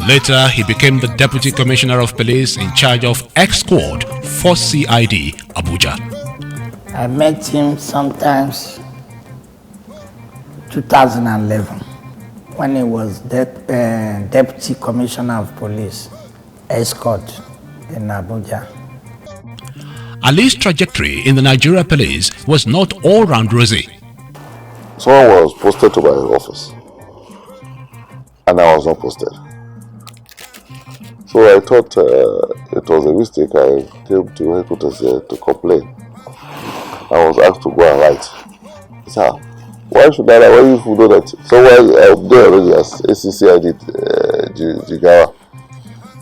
Later, he became the Deputy Commissioner of Police in charge of X Squad, 4 CID, Abuja. I met him sometimes 2011 when he was Deputy Commissioner of Police, Escort in Abuja. Ali's trajectory in the Nigeria police was not all round rosy. Someone was posted to my office and I was not posted. So I thought it was a mistake. I came to headquarters to complain. I was asked to go and write. I said, why should I write? Why you know that? So I'm there already as ACC I did Jigawa.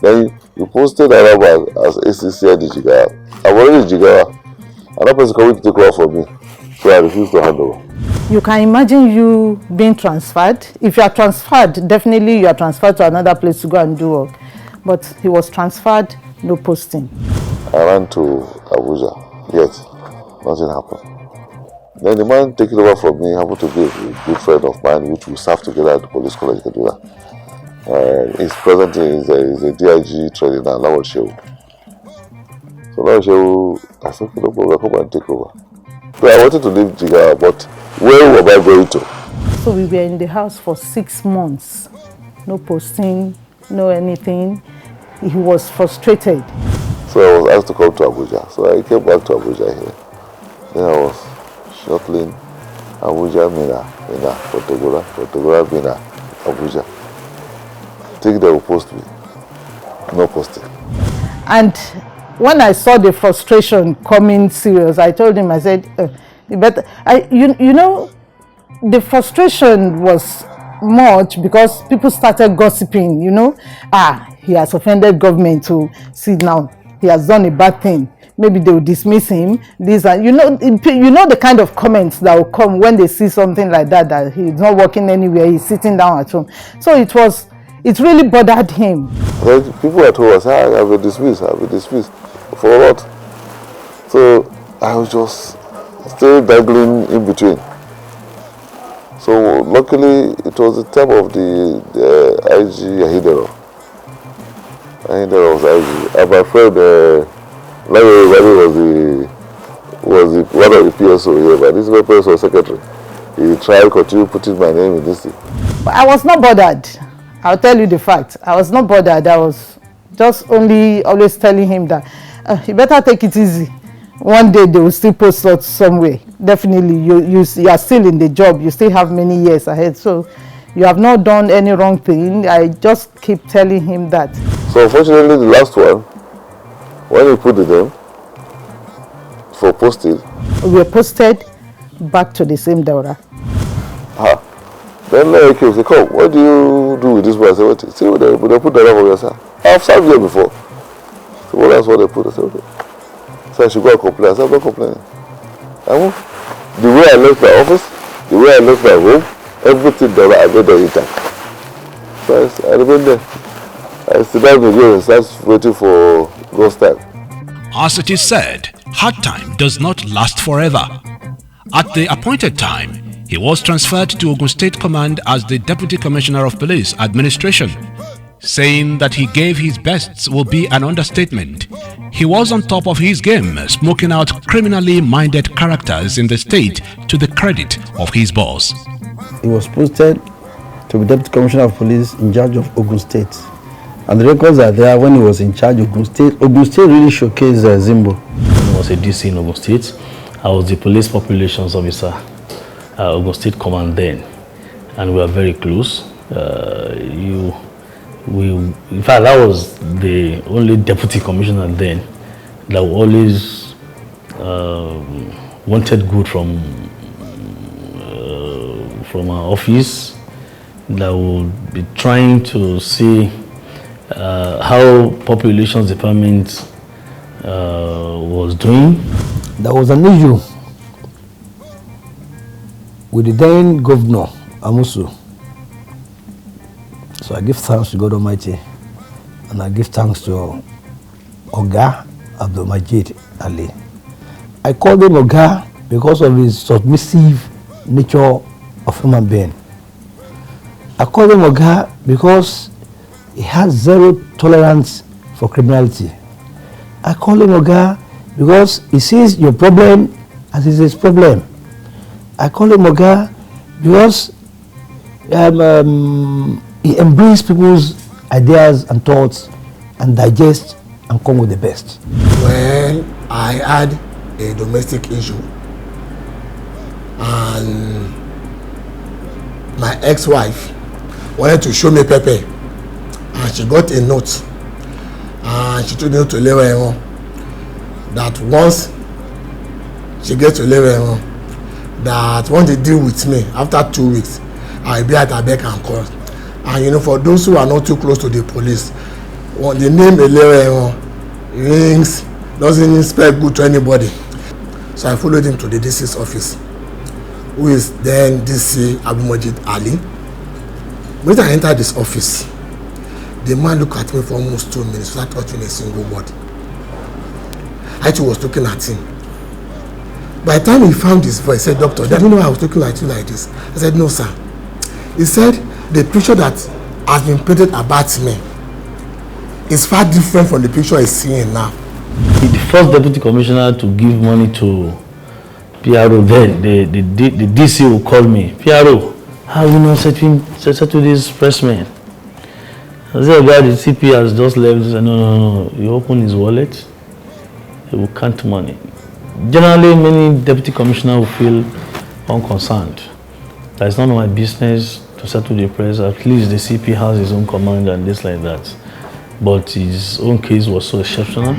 Then you posted Arab as ACC I did Jigawa. I'm already Jigawa. Another person coming to take over for me. So I refused to hand over. You can imagine you being transferred. If you are transferred, definitely you are transferred to another place to go and do work. But he was transferred, no posting. I ran to Abuja, yet nothing happened. Then the man taking over from me happened to be a good friend of mine, which we served together at the police college Kaduna. His present is a DIG training at Lawal Shehu. So Lawal Shehu, I said, no problem, come and take over. So I wanted to leave Jigawa, but where were I going to? So we were in the house for 6 months. No posting, no anything. He was frustrated. So I was asked to come to Abuja. So I came back to Abuja here. Then I was shuttling Abuja, Mina, Kontagora, Mina, Abuja. Think they will post me. No posting. And when I saw the frustration coming serious, I told him, I said, you know, the frustration was much because people started gossiping, you know. He has offended government to see now. He has done a bad thing. Maybe they will dismiss him. These are, you know the kind of comments that will come when they see something like that he's not working anywhere, he's sitting down at home. So it really bothered him. People at home said, I'll be dismissed. For what? So I was just still dangling in between. So luckily it was the time of the IG Ahidero. Ahidero was IG. And my friend Larry was one of the PSO here, but this was PSO secretary. He tried to continue putting my name in this thing. But I was not bothered. I'll tell you the fact. I was not bothered. I was just always telling him that you better take it easy. One day they will still post out somewhere. Definitely, you are still in the job. You still have many years ahead. So you have not done any wrong thing. I just keep telling him that. So unfortunately, the last one, when he put it in for posting, we were posted back to the same Daura. Then like he said, come, what do you do with this one? I said, what? See, they put that over yourself. I've served here before. So well, that's what they put. I said, okay. So I should go and complain. I said, I'm not complaining. The way I left my office, the way I left my room, everything that I made there intact. So I remained there. I sit down again and start waiting for God's time. As it is said, hard time does not last forever. At the appointed time, he was transferred to Ogun State Command as the Deputy Commissioner of Police Administration. Saying that he gave his best will be an understatement. He was on top of his game, smoking out criminally minded characters in the state to the credit of his boss. He was posted to be Deputy Commissioner of Police in charge of Ogun State. And the records are there when he was in charge of Ogun State. Ogun State really showcased Zimbo. When I was a DC in Ogun State, I was the police populations officer at Ogun State Command then. And we were very close. In fact, I was the only deputy commissioner then that always wanted good from our office, that would be trying to see how populations department was doing. There was an issue with the then governor, Amusu. So I give thanks to God Almighty, and I give thanks to Oga Abdul Majid Ali. I called him Oga because of his submissive nature of human being. I called him Oga because He has zero tolerance for criminality. I call him Oga because he sees your problem as his problem. I call him Oga because he embraces people's ideas and thoughts and digests and come with the best. Well, I had a domestic issue and my ex-wife wanted to show me Pepe and she got a note and she told me to leave her home that once she gets to leave her home that once they deal with me after 2 weeks I'll be at her beck and call. And you know, for those who are not too close to the police, when the name Elewe rings, doesn't spell good to anybody. So I followed him to the DC's office, who is then DC Abumajid Ali. When I entered this office, the man looked at me for almost 2 minutes without uttering a single word. I too was looking at him. By the time he found his voice, he said, "Doctor, I didn't know I was looking at you like this." I said, "No, sir." He said, "The picture that has been painted about me is far different from the picture he's seeing now." The first deputy commissioner to give money to PRO, then the DC will call me. "PRO, how will you not settle this pressman?" I said, "God, the CP has just left." He said, No. He opened his wallet, he will count money. Generally, many deputy commissioners will feel unconcerned. That it's none of my business to settle the press. At least the CP has his own command and this like that. But his own case was so exceptional.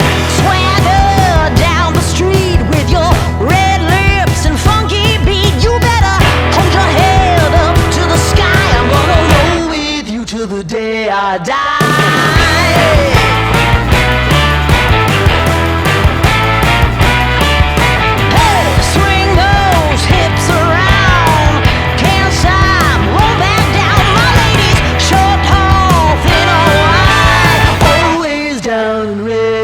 Swagger down the street with your red lips and funky beat. You better hold your head up to the sky. I'm gonna roll with you till the day I die. Down red.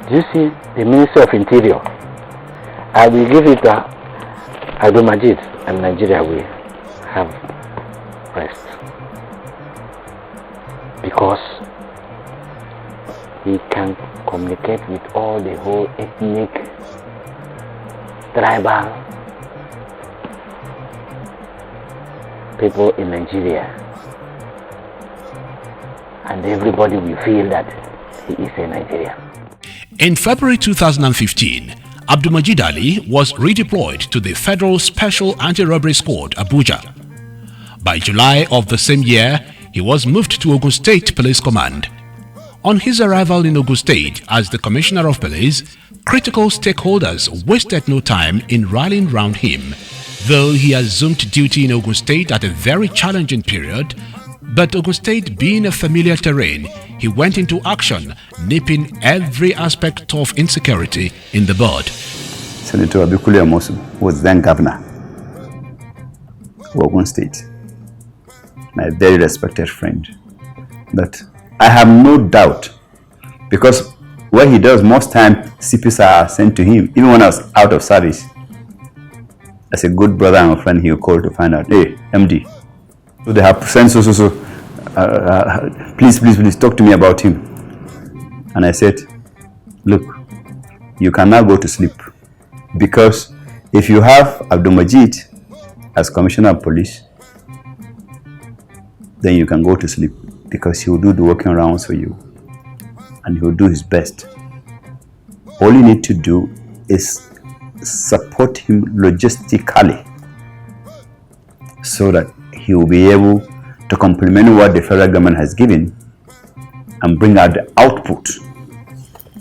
Do you see the Ministry of Interior? I will give it to Abdul Majid, and Nigeria will have rest. Because he can communicate with all the whole ethnic, tribal people in Nigeria, and everybody will feel that he is a Nigerian. In February 2015, Abdulmajid Ali was redeployed to the Federal Special Anti-Robbery Squad, Abuja. By July of the same year, he was moved to Ogun State Police Command. On his arrival in Ogun State as the Commissioner of Police, critical stakeholders wasted no time in rallying round him. Though he assumed duty in Ogun State at a very challenging period, but Ogun State being a familiar terrain, he went into action, nipping every aspect of insecurity in the bud. Senator Abikule Amosu was then governor of Ogun State, my very respected friend. But I have no doubt, because what he does most times, CPs are sent to him, even when I was out of service. As a good brother and a friend, he will call to find out, hey, MD, so they have sent please talk to me about him. And I said, look, you can now go to sleep, because if you have Abdulmajid as Commissioner of Police, then you can go to sleep, because he will do the working rounds for you and he will do his best. All you need to do is support him logistically so that he will be able to complement what the federal government has given and bring out the output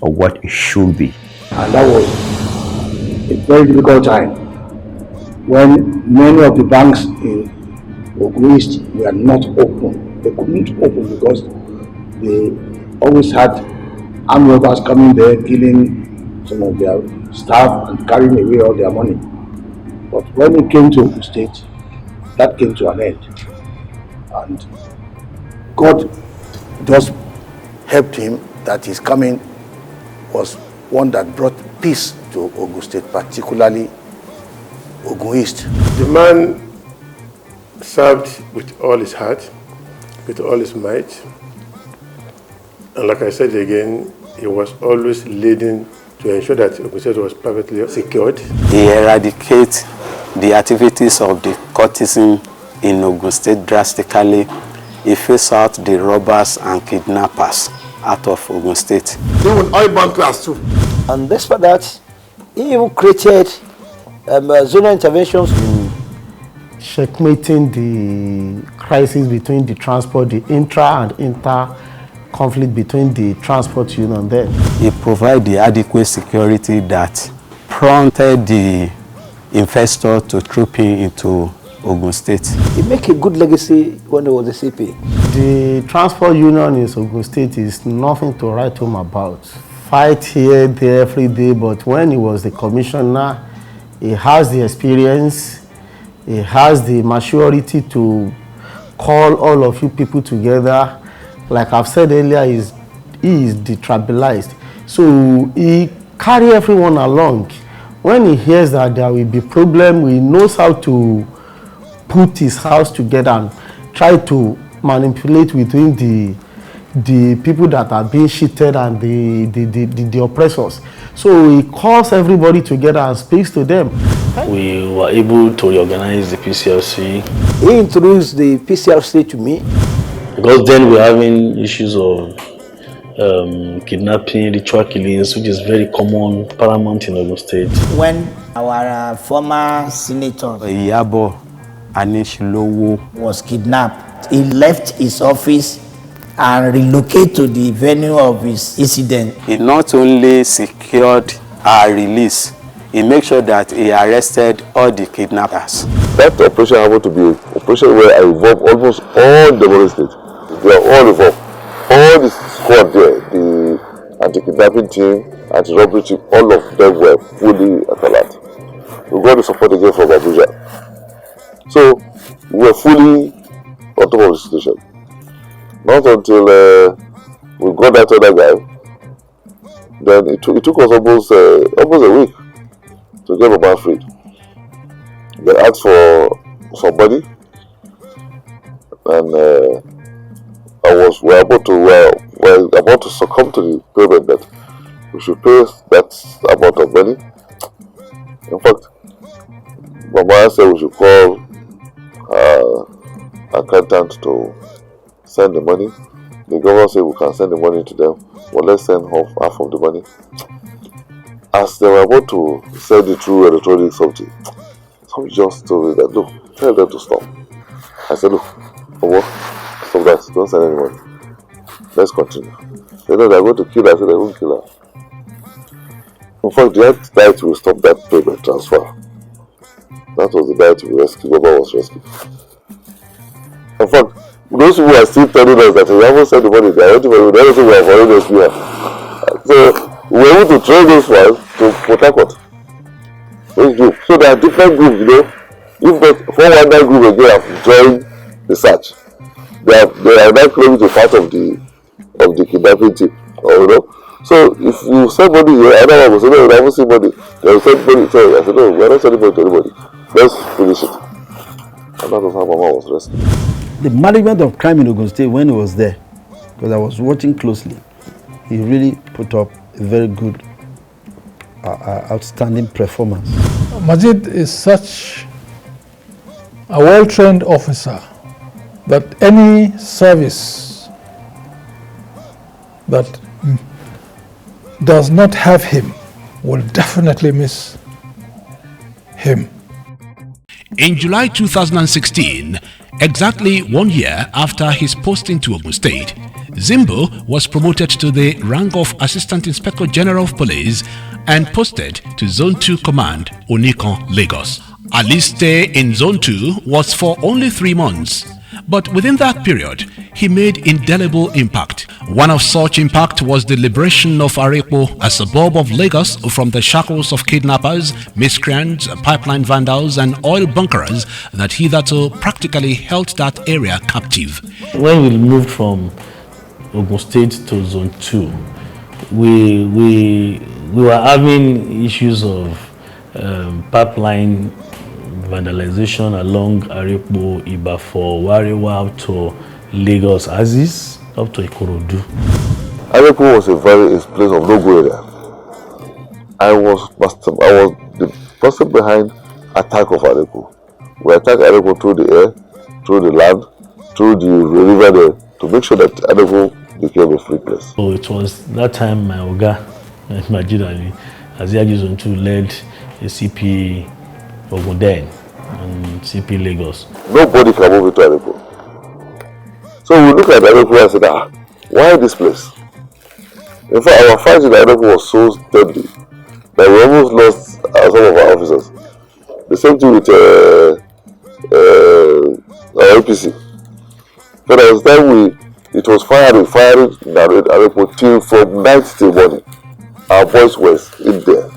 of what it should be. And that was a very difficult time when many of the banks in Ogun East were not open. They couldn't open because they always had armed robbers coming there, killing some of their staff and carrying away all their money. But when it came to Ogun State, that came to an end. And God just helped him that his coming was one that brought peace to Ogun State, particularly Ogun East. The man served with all his heart, with all his might. And like I said again, he was always leading to ensure that Ogun State was perfectly secured. He eradicates the activities of the courtesan in Ogun State drastically. He phased out the robbers and kidnappers out of Ogun State. Even oil bunkers too. And despite that, he even created zonal interventions in checkmating the crisis between the transport, the intra and inter conflict between the transport union there. He provided the adequate security that prompted the investor to troop in into Ogun State. He made a good legacy when he was a CP. The transport union in Ogun State is nothing to write home about. Fight here, there, every day, but when he was the commissioner, he has the experience, he has the maturity to call all of you people together. Like I've said earlier, he is detribalized. So he carry everyone along. When he hears that there will be problem, he knows how to put his house together and try to manipulate within the people that are being cheated and the oppressors. So he calls everybody together and speaks to them. We were able to reorganize the PCLC. He introduced the PCLC to me. Because then we're having issues of kidnapping, ritual killings, which is very common, paramount in Ogun State. When our former senator Iyabo Anishilowo was kidnapped, he left his office and relocated to the venue of his incident. he not only secured our release, he made sure that he arrested all the kidnappers. That operation happened to be an operation where I involved almost all the Borno State. They are all involved. All the squad there, the anti-kidnapping team, anti-robbery team, all of them were fully at alert. We got the support again from Abuja. So we were fully on top of the situation. Not until we got that other guy, Then it took us almost a week to get Mama freed. They asked for some money, and we were about to succumb to the payment that we should pay that amount of money. In fact, Mama said we should call her accountant to send the money. The governor said we can send the money to them, but let's send half of the money. As they were about to send it through electronic something just told me that, look, tell them to stop. I said, look, stop that, don't send any money. Let's continue. They know they're going to kill her, I said they won't kill her. In fact, the night we stopped that payment transfer. That was the night we rescued, Baba was rescued. In fact, those people are still telling us that we haven't sent the money, they are waiting for everything we have already rescued her. So, we were able to train those ones to Port Harcourt. Those groups. So there are different groups, you know. If not 419 group again have joined the search, they are now claiming to be part of the kidnapping team. You know. So if you send money here, I know I will say, no, I haven't seen money. They will send money. So I said, no, we are not sending money to anybody. Let's finish it. And that was how Mama was rescued. The management of crime in Ogun State, when he was there, because I was watching closely, he really put up a very good, outstanding performance. Majid is such a well-trained officer that any service that does not have him will definitely miss him. In July 2016, exactly 1 year after his posting to Ogun State, Zimbo was promoted to the rank of Assistant Inspector General of Police and posted to Zone 2 Command, Onikan, Lagos. Ali's stay in Zone 2 was for only 3 months, but within that period, he made indelible impact. One of such impact was the liberation of Arepo, a suburb of Lagos, from the shackles of kidnappers, miscreants, pipeline vandals and oil bunkerers that hitherto practically held that area captive. When we moved from Ogun State to Zone 2, we were having issues of pipeline vandalization along Arepo, Ibafo, Wariwa up to Lagos, Aziz, up to Ikorodu. Arepo was a place of no-go area. I was the person behind attack of Arepo. We attacked Arepo through the air, through the land, through the river there, to make sure that Arepo became a free place. So it was that time my Oga, Majid Ali, Aziagi Zone 2 led a CP Ogunden and CP Lagos. Nobody can move into Arepo. So we look at Arepo and said, why this place? In fact, our fight in Arepo was so deadly that we almost lost some of our officers. The same thing with our APC. So there was time it was firing in Arepo till from night till morning. Our boys were in there.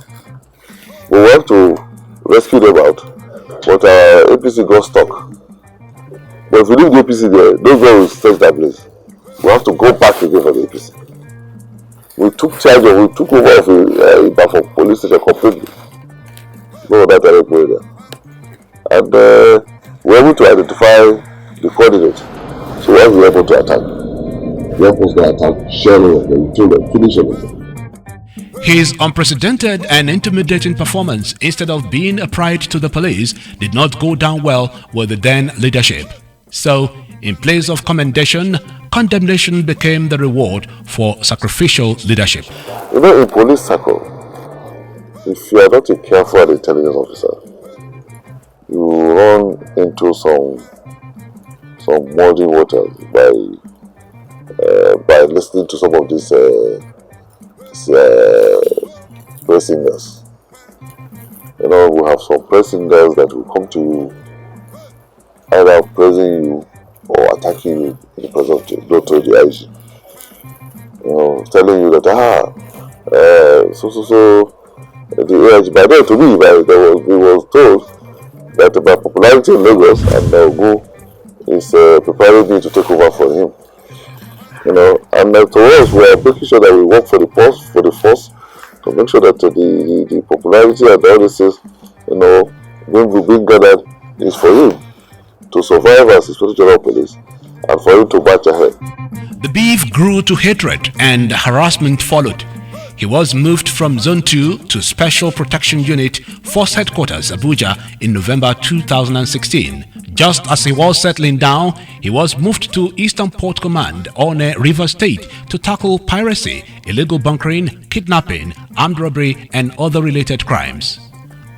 We went to rescue them out, but our APC got stuck. But if we leave the APC there, those guys will stay that place. We have to go back again for the APC. We took over of the police station completely. Go that Arepo area. And we were able to identify the coordinate. So we were able to attack. We were able to attack, share of them, kill them, finish them. His unprecedented and intimidating performance, instead of being a pride to the police, did not go down well with the then leadership. So, in place of commendation, condemnation became the reward for sacrificial leadership. You know, in police circle, if you are not a careful and intelligent officer, you run into some muddy waters by listening to some of these press singers. You know, we have some press singers that will come to you either praising you or attacking you in the presence of the IG. You know, telling you that the AIG, by then to me, we was told that my popularity in Lagos and Ogun is preparing me to take over for him. You know, and to us, we are making sure that we work for the force to make sure that the popularity and all this is, being gathered is for him to survive as Inspector General of Police and for him to march ahead. The beef grew to hatred and harassment followed. He was moved from Zone 2 to Special Protection Unit, Force Headquarters, Abuja in November 2016. Just as he was settling down, he was moved to Eastern Port Command on River State to tackle piracy, illegal bunkering, kidnapping, armed robbery, and other related crimes.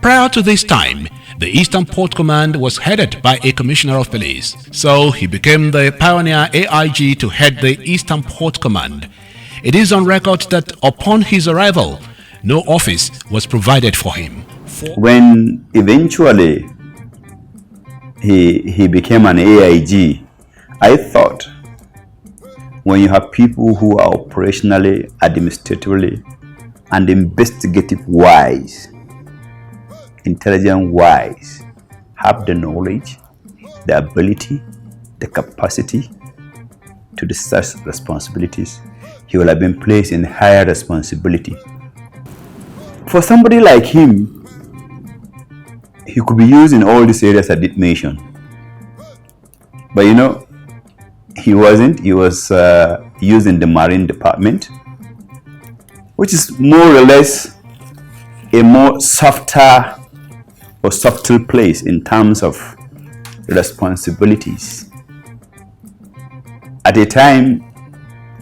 Prior to this time, the Eastern Port Command was headed by a Commissioner of Police, so he became the pioneer AIG to head the Eastern Port Command. It is on record that upon his arrival, no office was provided for him. When eventually he became an AIG, I thought when you have people who are operationally, administratively, and investigative wise, intelligent wise, have the knowledge, the ability, the capacity to discharge responsibilities, he will have been placed in higher responsibility. For somebody like him, he could be used in all these areas I did mention. But he wasn't. He was used in the Marine Department, which is more or less a more softer or subtle place in terms of responsibilities. At a time,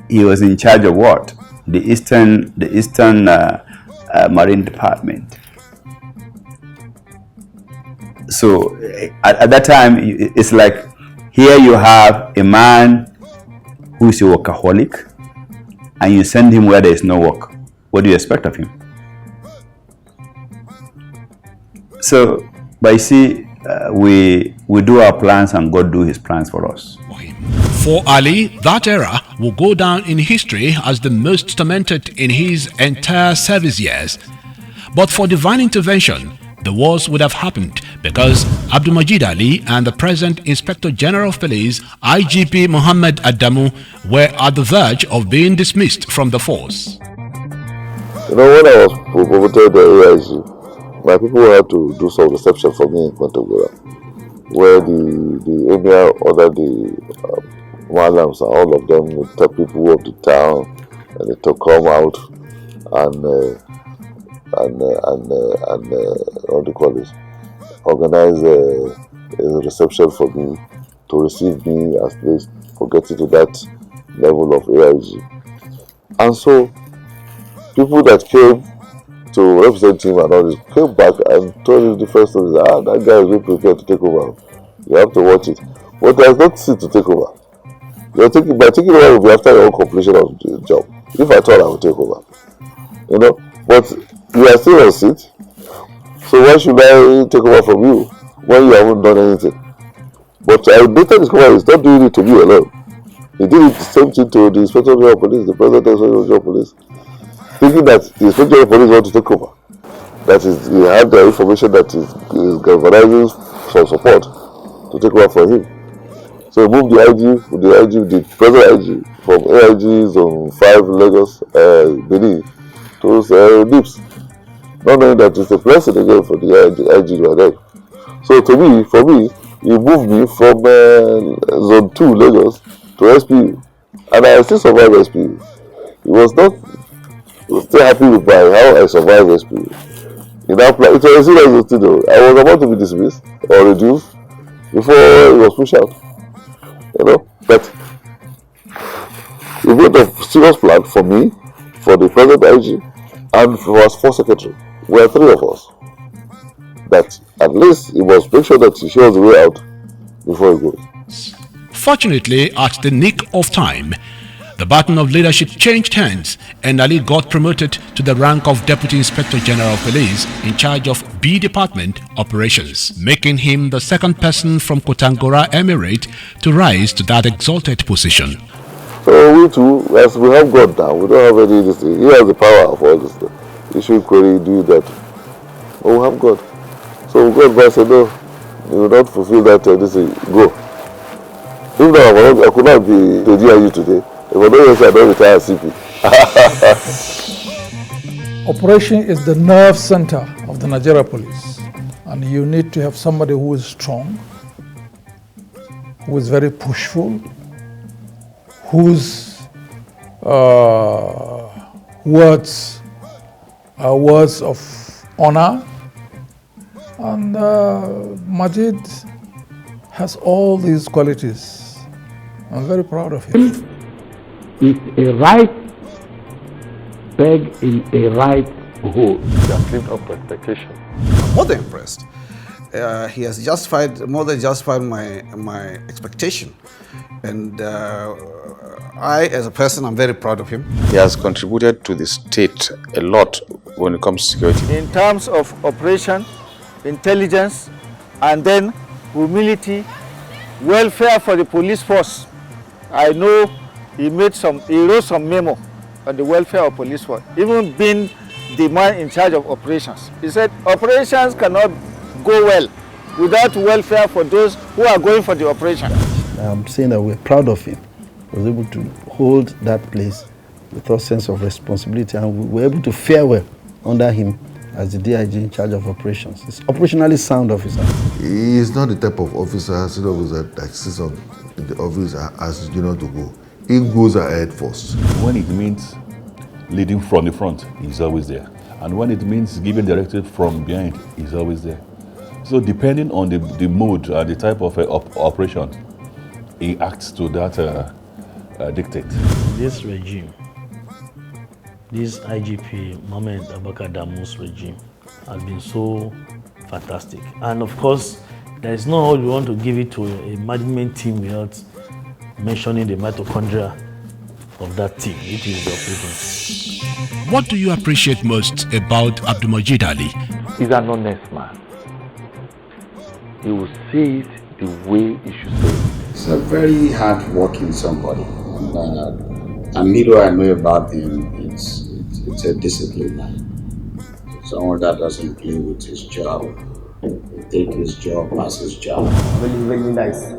he was in charge of what? The Eastern Marine Department. So at that time, it's like here you have a man who is a workaholic, and you send him where there is no work. What do you expect of him? So, but you see, we do our plans and God do his plans for us. For Ali, that era will go down in history as the most tormented in his entire service years. But for divine intervention, the worst would have happened because Abdulmajid Ali and the present Inspector General of Police, IGP Muhammad Adamu, were at the verge of being dismissed from the force. When I was promoted the AIG, my people had to do some reception for me in Kwantagora, where the emir ordered the Malams and all of them would tell people of the town and they to come out and what do you call it? Organize a reception for me to receive me as place for getting to that level of AIG. And so people that came to represent him and all this came back and told him the first stories. That guy is being prepared to take over. You have to watch it. But there's not seat to take over. By taking over will be after your own completion of the job. If I thought I would take over. But you are still on seat. So why should I take over from you when you haven't done anything? But I later discovered he's not doing it to me alone. He did it the same thing to the Inspector General of Police, the President Inspector General of Police, thinking that the Inspector General of Police want to take over. That is, he had the information that is galvanizing some support to take over for him. So he moved the present IG from AIG Zone 5 Lagos, Benin to Dips. Not knowing that it's a blessing again for the IG right there. So for me, he moved me from Zone 2 Lagos to SPU. And I still survived SPU. He was still happy with how I survived SPU. It was a serious thing though. I was about to be dismissed or reduced before it was pushed out. But he made a serious plan for me, for the present IG, and for us force secretary. We are three of us. That at least he must make sure that he shows the way out before he goes. Fortunately, at the nick of time, the baton of leadership changed hands and Ali got promoted to the rank of Deputy Inspector General of Police in charge of B Department Operations, making him the second person from Kotangora Emirate to rise to that exalted position. So we too, as we have God now, we don't have any this thing. He has the power of all this stuff. He should query, do that. But we have God. So God said, no, you will not fulfill that this thing. Go. If not, I could not be the DIU today. If I don't say I don't retire as CP. Operation is the nerve center of the Nigeria police, and you need to have somebody who is strong, who is very pushful, whose words are words of honor. And Majid has all these qualities. I'm very proud of him. It's a right peg in a right hole. He has lived up to expectation. I'm more than impressed. He has more than justified my expectation. And I, as a person, I'm very proud of him. He has contributed to the state a lot when it comes to security. In terms of operation, intelligence, and then humility, welfare for the police force. I know he wrote some memo on the welfare of police force, even being the man in charge of operations. He said operations cannot go well without welfare for those who are going for the operation. I'm saying that we're proud of him. He was able to hold that place with a sense of responsibility, and we were able to fare well under him as the DIG in charge of operations. He's operationally sound officer. He is not the type of officer, senior officer that sits in the office as you know to go. He goes ahead first. When it means leading from the front, he's always there. And when it means giving directive from behind, he's always there. So depending on the mode and the type of operation, he acts to that dictate. This regime, this IGP Mohamed Abubakar Damu's regime has been so fantastic. And of course, there is no how you want to give it to a management team without mentioning the mitochondria of that team, which is the operation. What do you appreciate most about Abdulmajid Ali? He's an honest man. He will say it the way he should say it. He's a very hard-working somebody. And little I know about him, it's a disciplined man. Someone that doesn't play with his job. He take his job as his job. Very, very nice.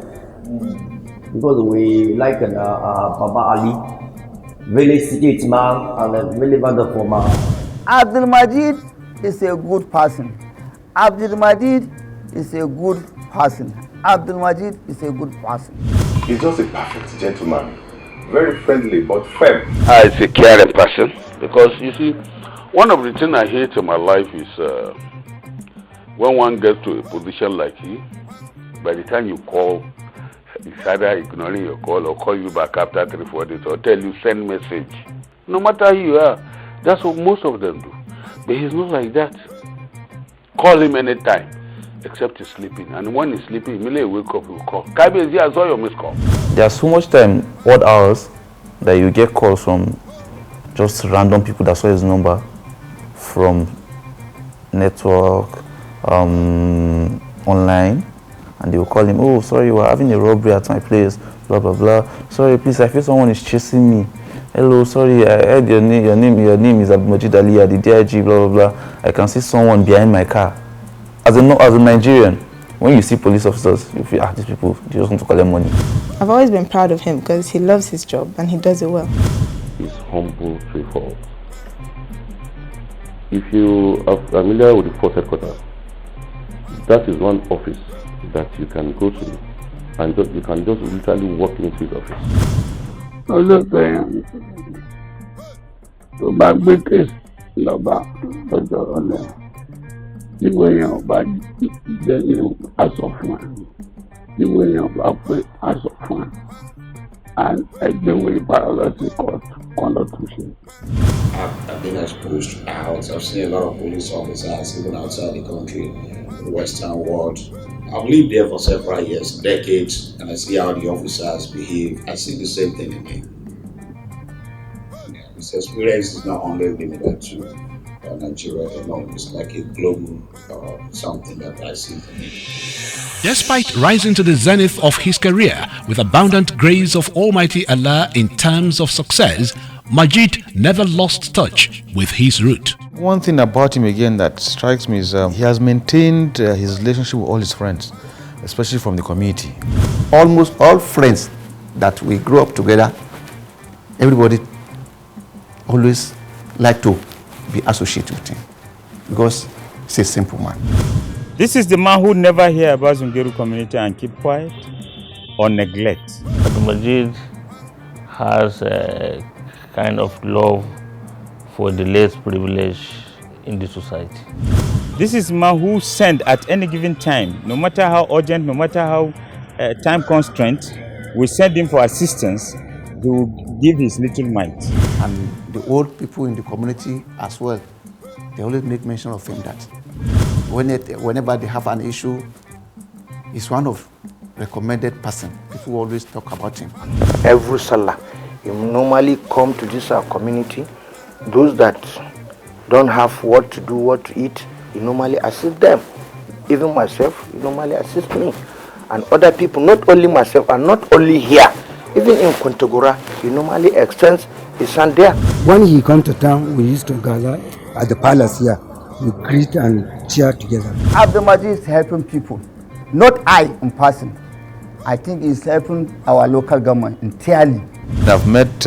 Because we like Baba Ali, very straight man and a very wonderful man. Abdulmajid is a good person. Abdulmajid is a good person. Abdulmajid is a good person. He's just a perfect gentleman. Very friendly but firm. He's a caring person because you see, one of the things I hate in my life is when one gets to a position like he, by the time you call, it's either ignoring your call or call you back after 3-4 days or tell you send message. No matter who you are, that's what most of them do. But he's not like that. Call him anytime, except he's sleeping. And when he's sleeping, immediately wake up, you call. Kabezi, I saw your missed call. There's so much time, odd hours, that you get calls from just random people that saw his number from network, online, and they will call him, oh, sorry, we're having a robbery at my place, blah, blah, blah. Sorry, please, I feel someone is chasing me. Hello, sorry, I heard your name is Abdulmajid Ali at the DIG, blah, blah, blah. I can see someone behind my car. As a Nigerian, when you see police officers, you feel, these people, they just want to collect money. I've always been proud of him because he loves his job and he does it well. He's humble, straightforward. If you are familiar with the force headquarters, that is one office that you can go to and you can just literally walk into his office. Olóògbé tó bá gbé kéésì lọ́ba lọ́jọ́ ọ̀lẹ́ níwò èèyàn bá jẹ́ ní aṣọ fún ẹ níwò èèyàn bá pé aṣọ fún ẹ ẹgbẹ́wò ìpàrọ̀ lọ́sí kan lọ́tún ṣe. I've been exposed out. I've seen a lot of police officers even outside the country, the Western world. I've lived there for several years, decades, and I see how the officers behave. I see the same thing in him. Yeah, this experience is not only limited to Nigeria alone. It's like a global something that I see for me. Despite rising to the zenith of his career with abundant grace of Almighty Allah in terms of success, Majid never lost touch with his root. One thing about him again that strikes me is he has maintained his relationship with all his friends, especially from the community. Almost all friends that we grew up together, everybody always like to be associated with him because he's a simple man. This is the man who never hear about Zungeru community and keep quiet or neglect. Majid has a kind of love for the less privileged in the society. This is a man who send at any given time, no matter how urgent, no matter how time constraint, we send him for assistance. He will give his little mite. And the old people in the community as well, they always make mention of him that whenever they have an issue, he's one of recommended person. People always talk about him. Every Salah, you normally come to this our community. Those that don't have what to do, what to eat, you normally assist them. Even myself, you normally assist me. And other people, not only myself, and not only here, even in Kontagora, he normally extends his hand there. When he comes to town, we used to gather at the palace here. We greet and cheer together. Abdul Majid is helping people, not I in person. I think he's helping our local government entirely. I've met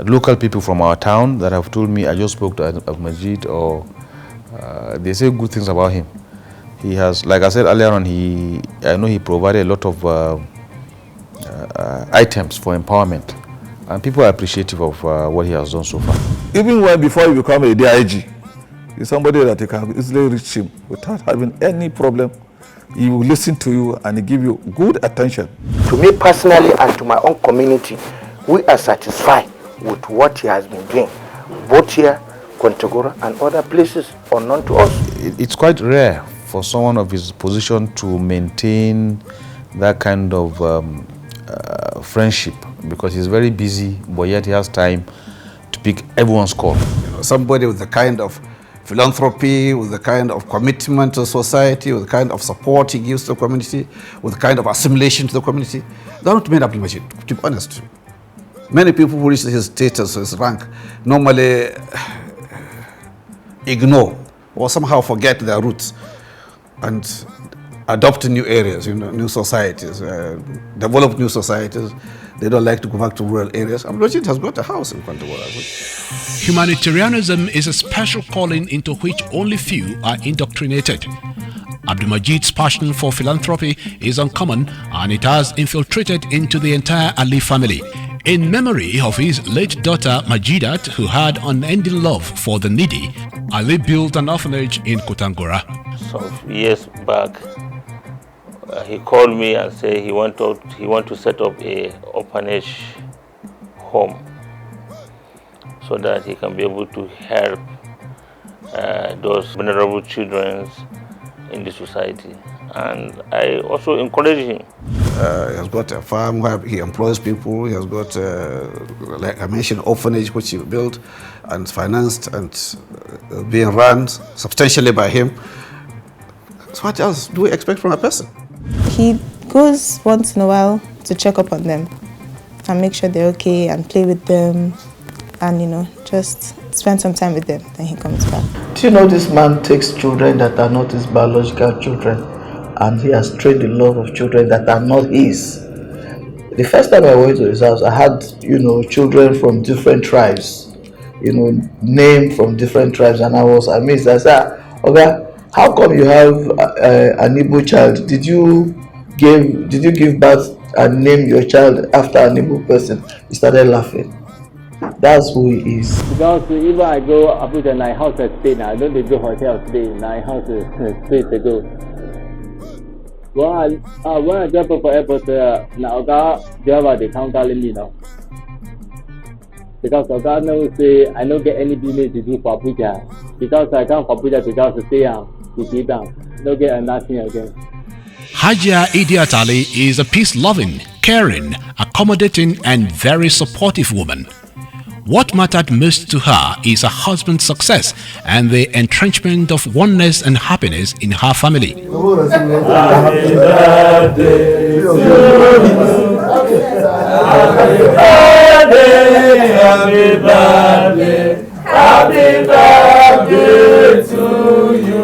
local people from our town that have told me I just spoke to Abdul Majid, or they say good things about him. He has, like I said earlier on, I know he provided a lot of items for empowerment, and people are appreciative of what he has done so far. Even when before you become a DIG, he's somebody that you can easily reach him without having any problem. He will listen to you and he give you good attention. To me personally and to my own community, we are satisfied with what he has been doing, both here, Kontagora, and other places unknown to us. It's quite rare for someone of his position to maintain that kind of friendship, because he's very busy, but yet he has time to pick everyone's call. You know, somebody with the kind of philanthropy, with the kind of commitment to society, with the kind of support he gives to the community, with the kind of assimilation to the community. There are not many Abdul Majid, to be honest. Many people who reach his status, his rank, normally ignore or somehow forget their roots and adopt new areas, new societies, develop new societies. They don't like to go back to rural areas. Abdul Majid has got a house in Kontagora. Humanitarianism is a special calling into which only few are indoctrinated. Abdul Majid's passion for philanthropy is uncommon, and it has infiltrated into the entire Ali family. In memory of his late daughter Majidat, who had unending love for the needy, Ali built an orphanage in Kontagora. Some years back, he called me and said he want to set up a orphanage home so that he can be able to help those vulnerable children in the society. And I also encourage him. He has got a farm where he employs people. He has got, like I mentioned, orphanage which he built and financed and being run substantially by him. So what else do we expect from a person? He goes once in a while to check up on them and make sure they're okay and play with them and, just spend some time with them. Then he comes back. Do you know this man takes children that are not his biological children, and he has trained the love of children that are not his. The first time I went to his house, I had, children from different tribes, named from different tribes, and I was amazed. I said, okay, how come you have an Igbo child? Did you give birth and name your child after an Igbo person? He started laughing. That's who he is. Because even I go Abuja, my house is stay now. I don't go hotel today. My house is stay to go. When I jump up for airport, now Oga driver they can't call me now. Because Oga knows say I don't get any business to do for Abuja. Because I come for Abuja because to stay to keep down. Don't get nothing again. Hajia Idiat Ali is a peace-loving, caring, accommodating and very supportive woman. What mattered most to her is her husband's success and the entrenchment of oneness and happiness in her family. Happy birthday to you. Happy birthday, happy birthday, happy birthday to you.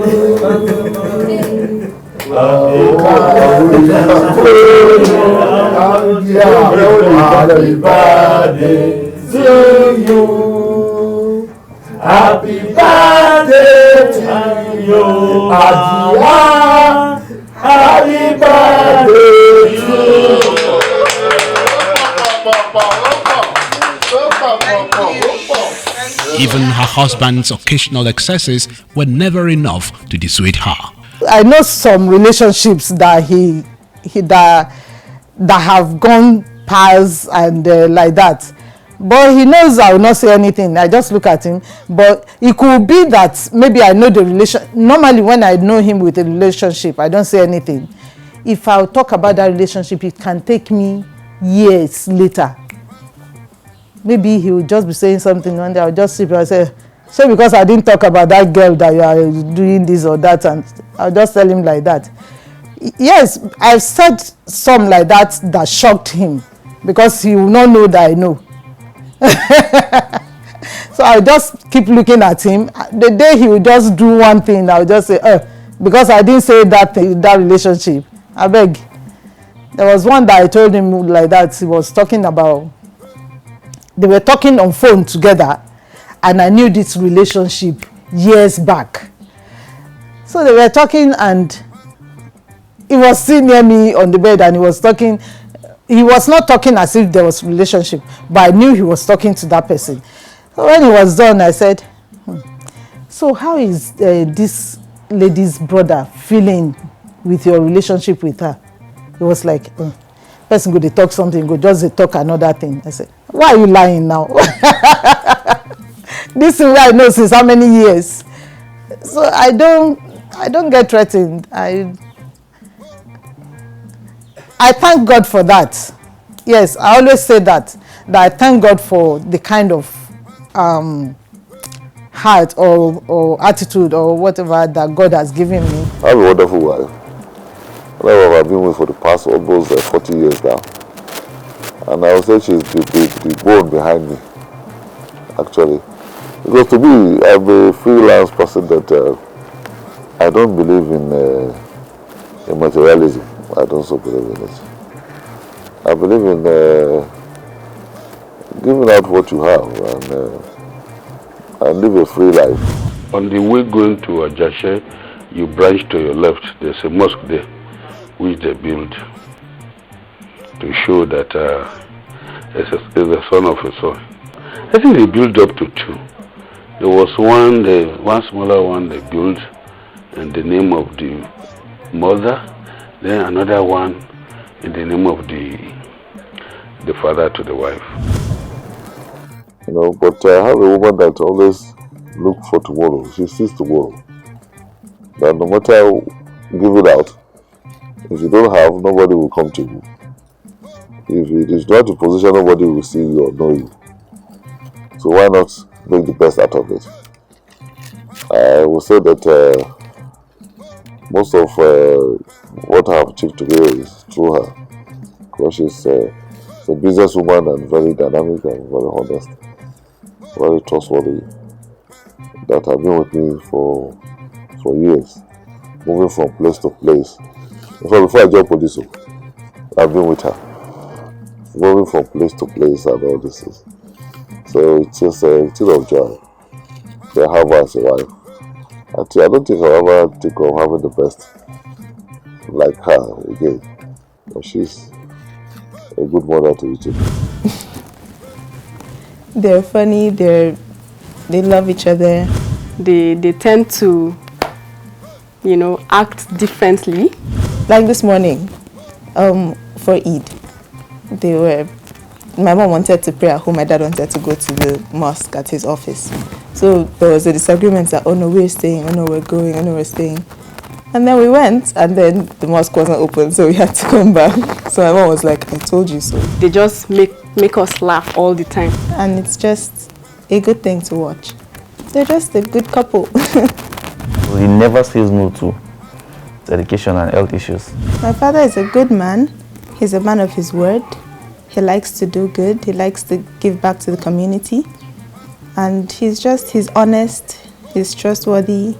Happy birthday to you. Happy birthday to you, Adia. Happy birthday to you. Even her husband's occasional excesses were never enough to dissuade her. I know some relationships that that have gone past and like that, but he knows I will not say anything. I just look at him. But it could be that maybe I know the relation. Normally when I know him with a relationship, I don't say anything. If I'll talk about that relationship, it can take me years later. Maybe he will just be saying something one day. I'll just sleep and say, so because I didn't talk about that girl that you are doing this or that, and I'll just tell him like that. Yes, I've said some like that shocked him, because he will not know that I know. So I'll just keep looking at him. The day he will just do one thing, I'll just say, because I didn't say that thing, that relationship. I beg. There was one that I told him like that. He was talking about, they were talking on phone together, and I knew this relationship years back. So they were talking, and he was sitting near me on the bed, and he was talking. He was not talking as if there was relationship, but I knew he was talking to that person. So when he was done, I said, so how is this lady's brother feeling with your relationship with her? He was like, person go dey talk something, go just dey talk another thing. I said, why are you lying now? This is where I know since how many years. So I don't get threatened. I thank God for that. Yes, I always say that I thank God for the kind of heart or attitude or whatever that God has given me. I have a wonderful wife. I've been with for the past almost 40 years now. And I would say she's the bone behind me, actually. Because to me, I'm a freelance person that I don't believe in materialism. I don't so believe in it. I believe in giving out what you have and live a free life. On the way going to Ajashe, you branch to your left. There's a mosque there, which they built to show that it's the son of a son. I think they built up to two. There was one smaller one they built in the name of the mother, then another one in the name of the father to the wife. You know, but I have a woman that always looks for tomorrow. She sees tomorrow. That no matter how give it out, if you don't have, nobody will come to you. If it is not a position, nobody will see you or know you. So why not make the best out of it? I will say that most of what I have achieved today is through her. Because she's a businesswoman and very dynamic and very honest, very trustworthy. That have been with me for years, moving from place to place. In fact, before I joined police, I've been with her, moving from place to place and all this. So it's just a thing of joy to have her as a wife. I don't think I'll ever think of having the best like her again. But she's a good mother to each other. They're funny, they love each other. They tend to, act differently. Like this morning, for Eid, my mom wanted to pray at home, my dad wanted to go to the mosque at his office. So there was a disagreement that, oh no, we're staying, oh no, we're going, oh no, we're staying. And then we went, and then the mosque wasn't open, so we had to come back. So my mom was like, I told you so. They just make us laugh all the time. And it's just a good thing to watch. They're just a good couple. He never says no to education and health issues. My father is a good man. He's a man of his word. He likes to do good. He likes to give back to the community. And he's honest, he's trustworthy,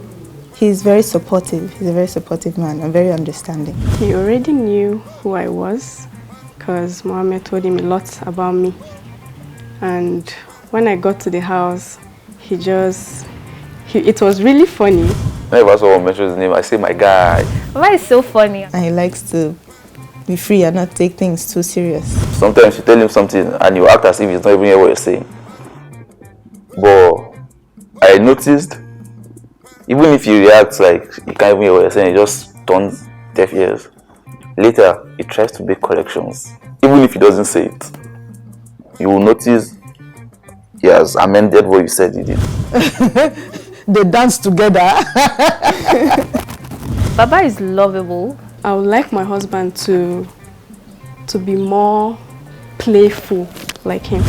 he's very supportive. He's a very supportive man and very understanding. He already knew who I was because Mohammed told him a lot about me. And when I got to the house, It was really funny. Whenever someone mentions his name, I say, my guy. Why is so funny? And he likes to be free and not take things too serious. Sometimes you tell him something and you act as if he's not even hear what you're saying. But I noticed, even if he reacts like he can't even hear what you're saying, he just turns deaf ears. Later, he tries to make corrections. Even if he doesn't say it, you will notice he has amended what you said he did. They dance together. Baba is lovable. I would like my husband to be more playful like him.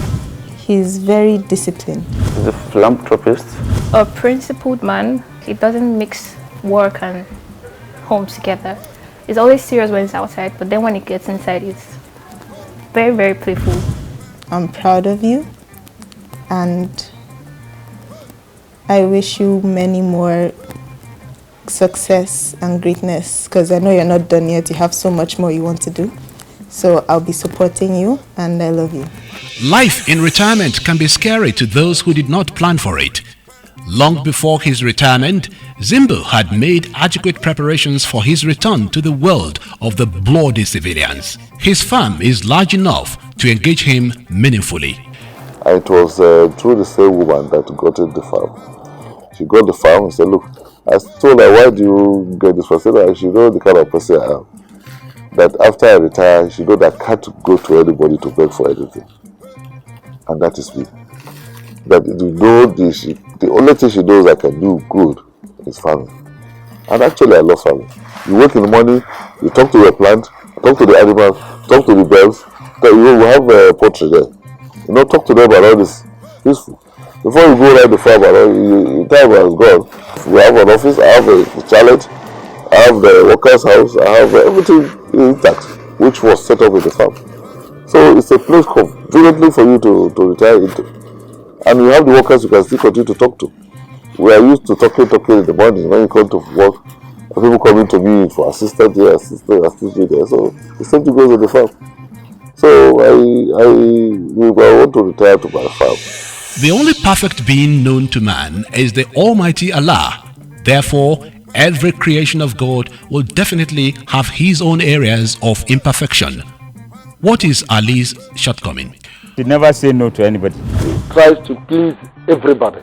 He's very disciplined. He's a philanthropist. A principled man. He doesn't mix work and home together. He's always serious when he's outside, but then when he gets inside, he's very, very playful. I'm proud of you, and I wish you many more success and greatness, because I know you're not done yet. You have so much more you want to do. So I'll be supporting you, and I love you. Life in retirement can be scary to those who did not plan for it. Long before his retirement, Zimbo had made adequate preparations for his return to the world of the bloody civilians. His farm is large enough to engage him meaningfully. And it was through the same woman that got the farm. She got the farm and said, look, I told her, why do you get this farm? I said, she knows the kind of person I am. That after I retire, she knows that I can't go to anybody to beg for anything. And that is me. That you know, the only thing she knows I can do good is farming. And actually I love farming. You wake in the morning, you talk to your plant, talk to the animals, talk to the birds. You will have a poultry there. You know, talk to them about all this peaceful. Before you go around the farm, the time has gone. We have an office, I have a chalet, I have the workers' house, I have everything intact, which was set up in the farm. So it's a place conveniently for you to retire into. And you have the workers you can still continue to talk to. We are used to talking in the morning when you come to work. People coming to me for assistant here, assist me there. So the same thing goes on the farm. So I want to retire to my farm. The only perfect being known to man is the Almighty Allah. Therefore, every creation of God will definitely have his own areas of imperfection. What is Ali's shortcoming? He never say no to anybody. He tries to please everybody.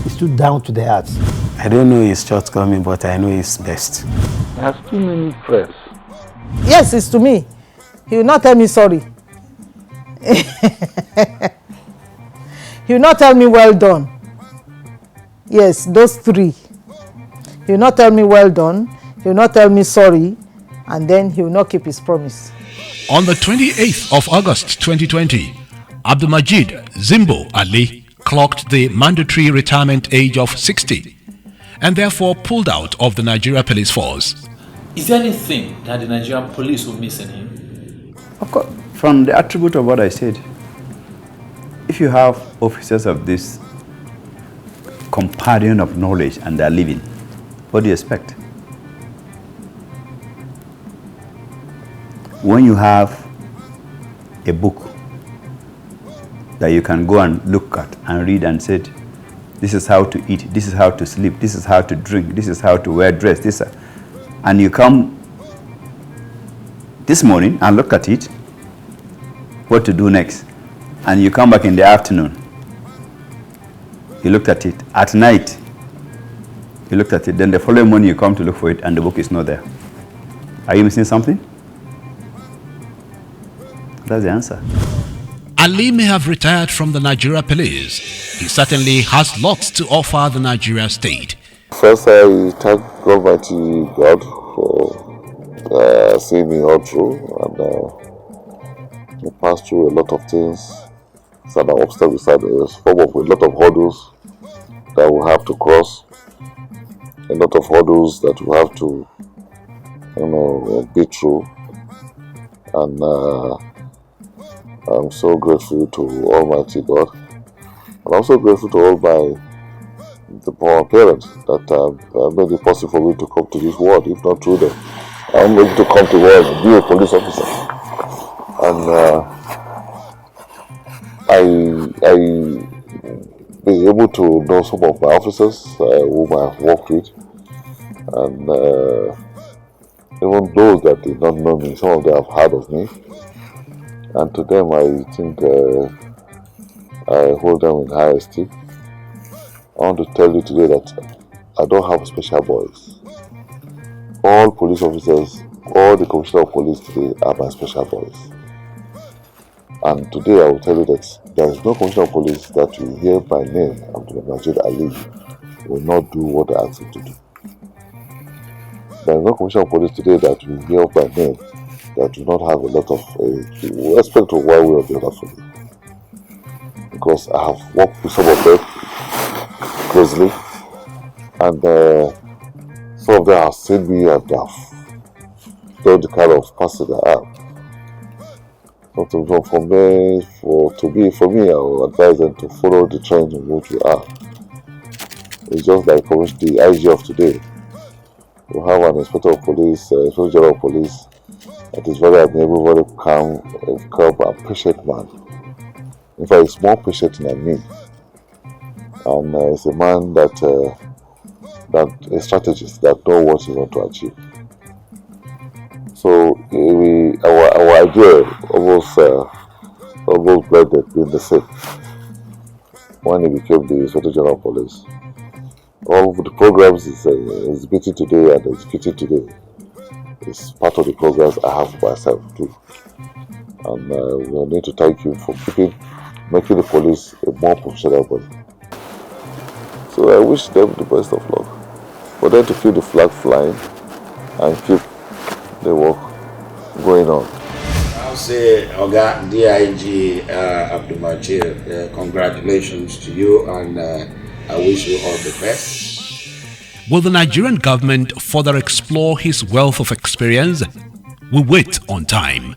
He's too down to the heart. I don't know his shortcoming, but I know his best. He has too many friends. Yes, it's to me. He will not tell me sorry. He will not tell me well done. Yes, those three. He will not tell me well done. He will not tell me sorry. And then he will not keep his promise. On the 28th of August 2020, Abdulmajid Zimbo Ali clocked the mandatory retirement age of 60 and therefore pulled out of the Nigeria Police Force. Is there anything that the Nigerian police will miss in him? Of course, from the attribute of what I said, if you have officers of this compendium of knowledge and they're living, what do you expect? When you have a book that you can go and look at and read and say, this is how to eat, this is how to sleep, this is how to drink, this is how to wear dress, and you come this morning and look at it, what to do next, and you come back in the afternoon, you looked at it, at night, you looked at it, then the following morning you come to look for it and the book is not there. Are you missing something? That's the answer. Ali may have retired from the Nigeria Police. He certainly has lots to offer the Nigeria state. First, I thank Almighty God for seeing me all through, and I passed through a lot of things. Some obstacles, form of a lot of hurdles that we have to cross, a lot of hurdles that we have to, be through, and I'm so grateful to Almighty God, and I'm so grateful to all my parents that made it possible for me to come to this world. If not through them, I'm able to come to the world and be a police officer. And able to know some of my officers whom I have worked with, and even those that did not know me, some of them have heard of me, and to them I think I hold them in high esteem. I want to tell you today that I don't have special boys. All police officers, all the commissioner of police today are my special boys. And today I will tell you that there is no commissioner of police that will hear my name, Abdul Ali, will not do what I ask him to do. There is no commissioner of police today that will hear my name that do not have a lot of respect to one way or the other for me. Because I have worked with some of them closely, and some of them have seen me and have done the kind of person I am. So for me, I will advise them to follow the trend in which we are. It's just like the IG of today. We have an inspector of police, inspector general of police, that is very amiable, very calm and patient man. In fact, he's more patient than me, and he's a man that a strategist that knows what he wants to achieve. So our idea almost blended being the same when he became the inspector general of police. All the programs he's executing today and executing today is part of the programs I have for myself too. And we need to thank you for making the police a more professional body. So I wish them the best of luck. For them to keep the flag flying and keep the work going on. I'll say, Oga DIG Abdul-Majid, congratulations to you, and I wish you all the best. Will the Nigerian government further explore his wealth of experience? We wait on time.